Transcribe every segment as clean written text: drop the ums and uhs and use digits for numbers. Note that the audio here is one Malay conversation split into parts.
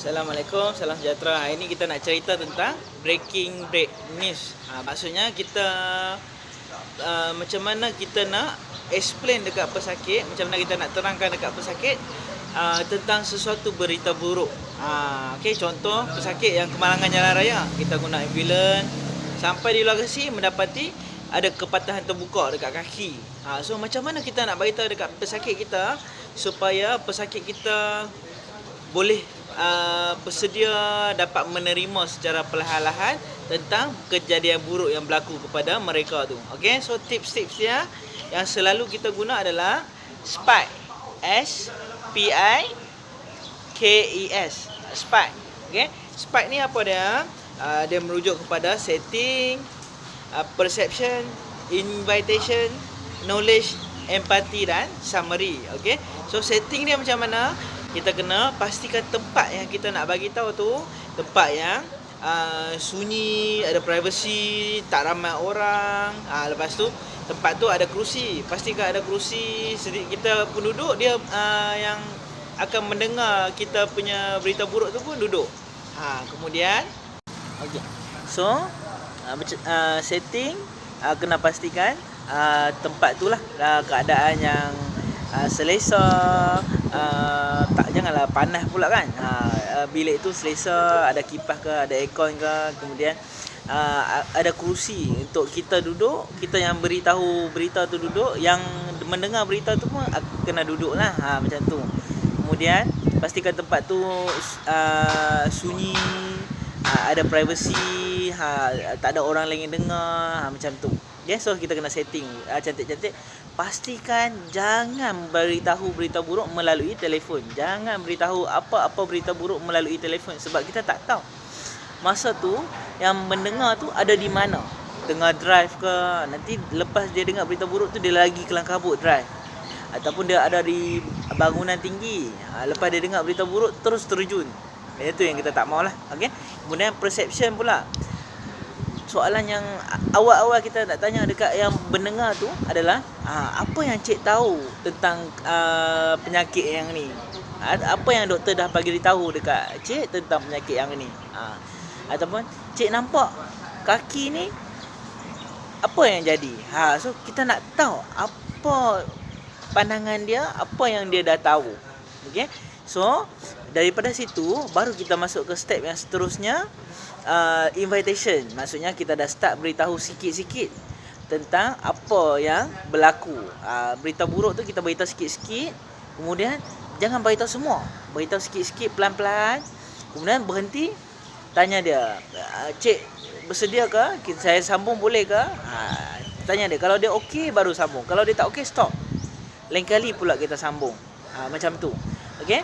Assalamualaikum, salam sejahtera. Hari ini kita nak cerita tentang breaking bread news. Maksudnya kita macam mana kita nak explain dekat pesakit, macam mana kita nak terangkan dekat pesakit tentang sesuatu berita buruk. Okey, contoh pesakit yang kemalangan jalan raya, kita guna ambulans sampai di lokasi mendapati ada kepatahan terbuka dekat kaki. So macam mana kita nak beritahu dekat pesakit kita supaya pesakit kita boleh bersedia dapat menerima secara perlahan-lahan tentang kejadian buruk yang berlaku kepada mereka tu. Okey, so tips-tips dia yang selalu kita guna adalah SPIKE. SPIKES. SPIKE. Okey, SPIKE ni apa dia? Dia merujuk kepada setting, perception, invitation, knowledge, empathy dan summary. Okey, so setting dia macam mana? Kita kena pastikan tempat yang kita nak bagi tahu tu tempat yang sunyi, ada privacy, tak ramai orang. Lepas tu tempat tu ada kerusi. Pastikan ada kerusi, sedikit kita penduduk dia yang akan mendengar kita punya berita buruk tu pun duduk. Kemudian okey. So setting kena pastikan tempat tu lah keadaan yang selesa, janganlah panas pula kan. Bilik tu selesa, ada kipas ke, ada aircon ke, kemudian ada kerusi untuk kita duduk, kita yang beritahu berita tu duduk, yang mendengar berita tu pun kena duduk lah, macam tu. Kemudian pastikan tempat tu sunyi, ada privacy, tak ada orang lain yang dengar, macam tu. Okay, so kita kena setting cantik-cantik. Pastikan jangan beritahu berita buruk melalui telefon. Jangan beritahu apa-apa berita buruk melalui telefon, sebab kita tak tahu masa tu yang mendengar tu ada di mana. Tengah drive ke, nanti lepas dia dengar berita buruk tu dia lagi kelang kabut drive, ataupun dia ada di bangunan tinggi, lepas dia dengar berita buruk terus terjun. Itu yang kita tak maulah. Okey. Kemudian perception pula. Soalan yang awal-awal kita nak tanya dekat yang mendengar tu adalah apa yang cik tahu tentang penyakit yang ni? Apa yang doktor dah bagi tahu dekat cik tentang penyakit yang ni? Ataupun cik nampak kaki ni apa yang jadi? So kita nak tahu apa pandangan dia, apa yang dia dah tahu. Okey. So daripada situ baru kita masuk ke step yang seterusnya, invitation. Maksudnya kita dah start beritahu sikit-sikit tentang apa yang berlaku. Berita buruk tu kita beritahu sikit-sikit, kemudian jangan beritahu semua, beritahu sikit-sikit, pelan-pelan. Kemudian berhenti, tanya dia, cik bersedia ke saya sambung, boleh ke? Tanya dia, kalau dia okey baru sambung, kalau dia tak okey stop. Lain kali pula kita sambung. Macam tu. Okey,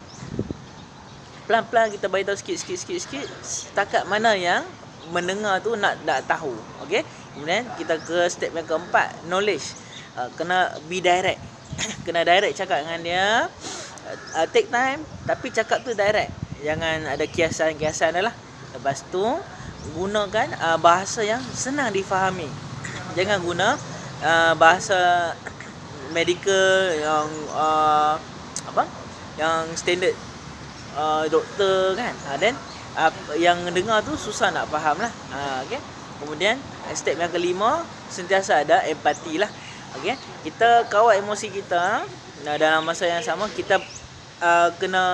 pelan-pelan kita beritahu sikit-sikit setakat mana yang mendengar tu nak tahu. Okey. Kemudian kita ke step yang keempat, knowledge. Kena be direct. Kena direct cakap dengan dia. Take time tapi cakap tu direct. Jangan ada kiasan-kiasan dah lah. Lepas tu gunakan bahasa yang senang difahami. Jangan guna bahasa medical yang yang standard doktor kan. Dan yang dengar tu susah nak faham lah. Okay. Kemudian step yang kelima, sentiasa ada empati lah. Okay. Kita kawal emosi kita. Dalam masa yang sama kita kena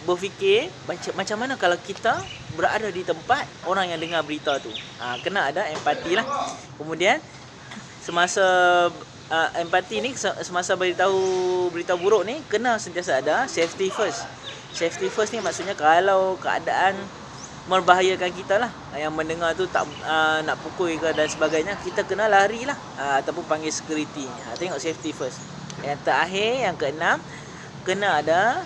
berfikir macam mana kalau kita berada di tempat orang yang dengar berita tu. Kena ada empati lah. Kemudian semasa empati ni, semasa beritahu berita buruk ni, kena sentiasa ada safety first. Safety first ni maksudnya kalau keadaan membahayakan kita lah, yang mendengar tu tak nak pukul ke dan sebagainya, kita kena lari lah, ataupun panggil security. Tengok safety first. Yang terakhir, yang keenam, kena ada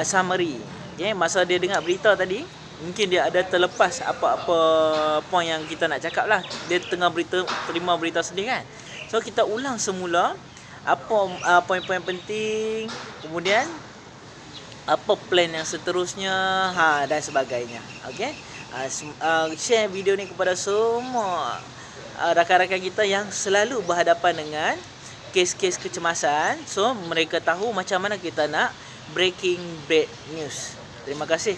summary. Okay, masa dia dengar berita tadi, mungkin dia ada terlepas apa-apa point yang kita nak cakap lah. Dia tengah terima berita sedih kan. So kita ulang semula apa poin-poin penting, kemudian apa plan yang seterusnya, dan sebagainya. Okey. Share video ni kepada semua rakan-rakan kita yang selalu berhadapan dengan kes-kes kecemasan. So mereka tahu macam mana kita nak breaking bad news. Terima kasih.